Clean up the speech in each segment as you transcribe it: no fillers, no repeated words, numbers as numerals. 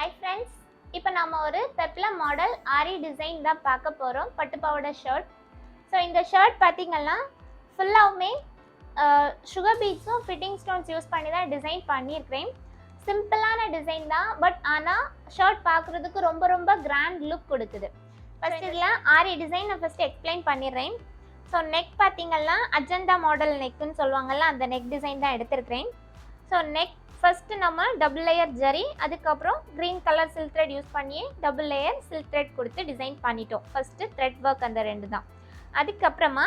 Hi friends, இப்போ நம்ம ஒரு பெப்ளம் மாடல் ஆரி டிசைன் தான் பார்க்க போகிறோம். பட்டுப்பாவோட ஷர்ட். ஸோ இந்த ஷர்ட் பார்த்திங்கன்னா ஃபுல்லாகவுமே சுகர் பீட்ஸும் ஃபிட்டிங் ஸ்டோன்ஸ் யூஸ் பண்ணி தான் டிசைன் பண்ணியிருக்கிறேன். சிம்பிளான டிசைன் தான், பட் ஆனால் ஷர்ட் பார்க்குறதுக்கு ரொம்ப ரொம்ப கிராண்ட் லுக் கொடுக்குது. ஃபஸ்ட் இதில் ஆரி டிசைன் நான் ஃபஸ்ட்டு எக்ஸ்பிளைன் பண்ணிடுறேன். ஸோ நெக் பார்த்திங்கன்னா அஜெண்டா மாடல் நெக்குன்னு சொல்லுவாங்கள்ல, அந்த நெக் டிசைன் தான் எடுத்திருக்கிறேன். ஸோ நெக் ஃபஸ்ட்டு நம்ம டபுள் லேயர் ஜரி, அதுக்கப்புறம் green colour silk thread use பண்ணி டபுள் லேயர் சில்க் த்ரெட் கொடுத்து டிசைன் பண்ணிட்டோம். ஃபஸ்ட்டு த்ரெட் ஒர்க் அந்த ரெண்டு தான். அதுக்கப்புறமா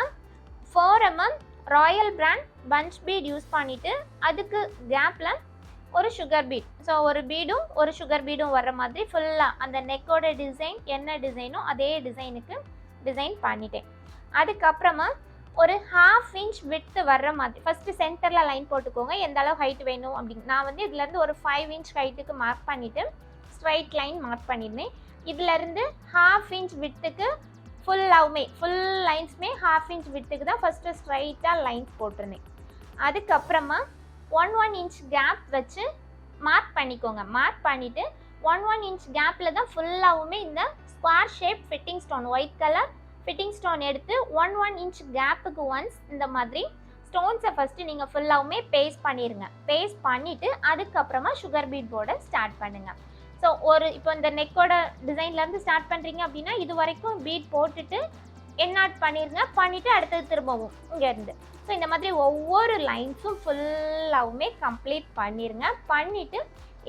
4 mm royal brand punch bead use பண்ணிவிட்டு அதுக்கு கேப்பில் ஒரு சுகர் பீட், ஸோ ஒரு பீடும் ஒரு சுகர் பீடும் வர்ற மாதிரி ஃபுல்லாக அந்த நெக்கோட டிசைன் என்ன டிசைனோ அதே டிசைனுக்கு டிசைன் பண்ணிட்டேன். அதுக்கப்புறமா ஒரு 1/2 inch விட்டு வர்ற மாதிரி ஃபஸ்ட்டு சென்டரில் லைன் போட்டுக்கோங்க. எந்த அளவு ஹைட் வேணும் அப்படின்னு நான் வந்து இதுலேருந்து ஒரு 5 inch ஹைட்டுக்கு மார்க் பண்ணிவிட்டு ஸ்ட்ரைட் லைன் மார்க் பண்ணியிருந்தேன். இதுலேருந்து 1/2 inch விட்டுக்கு ஃபுல் லைன்ஸுமே 1/2 inch விட்டுக்கு தான் ஃபஸ்ட்டு ஸ்ட்ரைட்டாக லைன்ஸ் போட்டிருந்தேன். அதுக்கப்புறமா 1 inch கேப் வச்சு மார்க் பண்ணிக்கோங்க. மார்க் பண்ணிவிட்டு 1 inch கேப்பில் தான் ஃபுல்லாகவுமே இந்த square shape fitting stone white colour fitting stone எடுத்து 1 inch கேப்புக்கு ஒன்ஸ் இந்த மாதிரி ஸ்டோன்ஸை ஃபஸ்ட்டு நீங்கள் ஃபுல்லாகவுமே பேஸ்ட் பண்ணிடுங்க. பேஸ்ட் பண்ணிவிட்டு அதுக்கப்புறமா சுகர் பீட் போர்டை ஸ்டார்ட் பண்ணுங்கள். ஸோ இப்போ இந்த நெக்கோட டிசைன்லேருந்து ஸ்டார்ட் பண்ணுறீங்க அப்படின்னா இது வரைக்கும் பீட் போட்டுட்டு என்னாட் பண்ணிடுங்க. பண்ணிவிட்டு அடுத்தது திரும்பவும் இங்கேருந்து ஸோ இந்த மாதிரி ஒவ்வொரு லைன்ஸும் ஃபுல்லாகவுமே கம்ப்ளீட் பண்ணிடுங்க. பண்ணிவிட்டு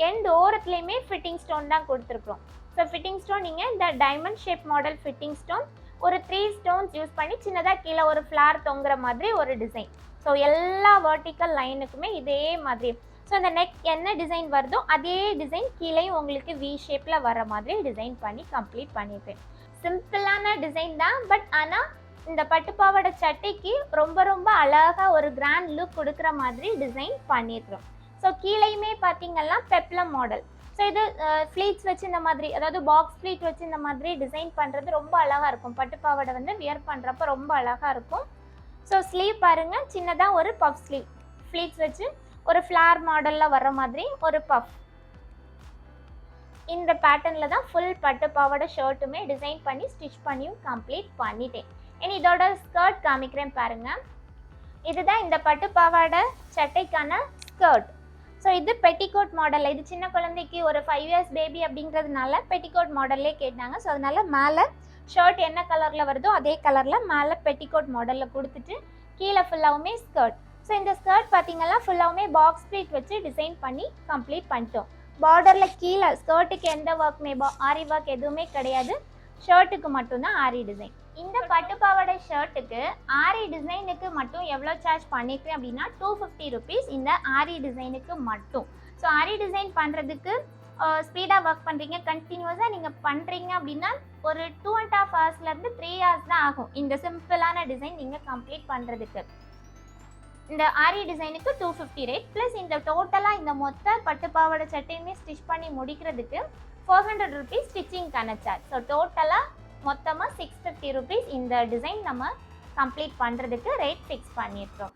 எண்ட் ஓரத்துலேயுமே ஃபிட்டிங் ஸ்டோன் தான் கொடுத்துருக்குறோம். ஸோ ஃபிட்டிங் ஸ்டோன் நீங்கள் இந்த diamond shape model fitting stone ஒரு 3 ஸ்டோன்ஸ் யூஸ் பண்ணி சின்னதாக கீழே ஒரு ஃப்ளார் தொங்குற மாதிரி ஒரு டிசைன். ஸோ எல்லா வெர்டிக்கல் லைனுக்குமே இதே மாதிரி. ஸோ இந்த நெக் என்ன டிசைன் வருதோ அதே டிசைன் கீழேயும் உங்களுக்கு வி ஷேப்பில் வர மாதிரி டிசைன் பண்ணி கம்ப்ளீட் பண்ணியிருப்பேன். சிம்பிளான டிசைன் தான், பட் ஆனால் இந்த பட்டுப்பாவோட சட்டைக்கு ரொம்ப ரொம்ப அழகாக ஒரு கிராண்ட் லுக் கொடுக்குற மாதிரி டிசைன் பண்ணியிருக்கிறோம். ஸோ கீழேயுமே பார்த்தீங்கன்னா பெப்ளம் மாடல். ஸோ இது ஃப்ளீட்ஸ் வச்சு இந்த மாதிரி, அதாவது பாக்ஸ் ஃப்ளீட் வச்சு இந்த மாதிரி டிசைன் பண்ணுறது ரொம்ப அழகாக இருக்கும். பட்டுப்பாவோட வந்து வியர் பண்ணுறப்ப ரொம்ப அழகாக இருக்கும். ஸோ ஸ்லீவ் பாருங்கள், சின்னதாக ஒரு பஃப் ஸ்லீவ் ஃப்ளீட்ஸ் வச்சு ஒரு ஃப்ளார் மாடலில் வர மாதிரி ஒரு பஃப். இந்த பேட்டர்னில் தான் ஃபுல் பட்டுப்பாவோட ஷர்ட்டுமே டிசைன் பண்ணி ஸ்டிச் பண்ணியும் கம்ப்ளீட் பண்ணிட்டேன். இனி இதோட ஸ்கர்ட் காமிக்கிறேன் பாருங்கள். இதுதான் இந்த பட்டுப்பாவோட சட்டைக்கான ஸ்கர்ட். ஸோ இது பெட்டிகோட் மாடலில், இது சின்ன குழந்தைக்கு ஒரு 5 years பேபி அப்படிங்கிறதுனால பெட்டிகோட் மாடல்லே கேட்டாங்க. ஸோ அதனால் மேலே ஷர்ட் என்ன கலரில் வருதோ அதே கலரில் மேலே பெட்டிகோட் மாடலில் கொடுத்துட்டு கீழே ஃபுல்லாகவுமே ஸ்கர்ட். ஸோ இந்த ஸ்கர்ட் பார்த்திங்கன்னா ஃபுல்லாகவுமே பாக்ஸ் ப்ளீட் வச்சு டிசைன் பண்ணி கம்ப்ளீட் பண்ணிட்டோம். பார்டரில் கீழே ஸ்கர்ட்டுக்கு எந்த ஒர்க்குமே ஆரி ஒர்க் எதுவுமே கிடையாது, ஷர்ட்டுக்கு மட்டும்தான் ஆரி டிசைன். இந்த பட்டுப்பாவோட ஷர்ட்டுக்கு ஆரி டிசைனுக்கு மட்டும் எவ்வளோ சார்ஜ் பண்ணியிருக்கேன் அப்படின்னா 250 rupees இந்த ஆரி டிசைனுக்கு மட்டும். ஸோ ஆரி டிசைன் பண்ணுறதுக்கு ஸ்பீடாக ஒர்க் பண்ணுறீங்க, கண்டினியூஸாக நீங்கள் பண்ணுறீங்க அப்படின்னா ஒரு 2.5 hours 3 hours தான் ஆகும் இந்த சிம்பிளான டிசைன் நீங்கள் கம்ப்ளீட் பண்ணுறதுக்கு. இந்த ஆரி டிசைனுக்கு 250 ரேட் ப்ளஸ் இந்த டோட்டலாக இந்த மொத்த பட்டுப்பாவோட சட்டையுமே ஸ்டிச் பண்ணி முடிக்கிறதுக்கு 400 rupees ஸ்டிச்சிங்கான சார்ஜ். ஸோ டோட்டலாக மொத்தமாக 650 rupees இந்த டிசைன் நம்ம கம்ப்ளீட் பண்ணுறதுக்கு ரேட் ஃபிக்ஸ் பண்ணியிருக்கோம்.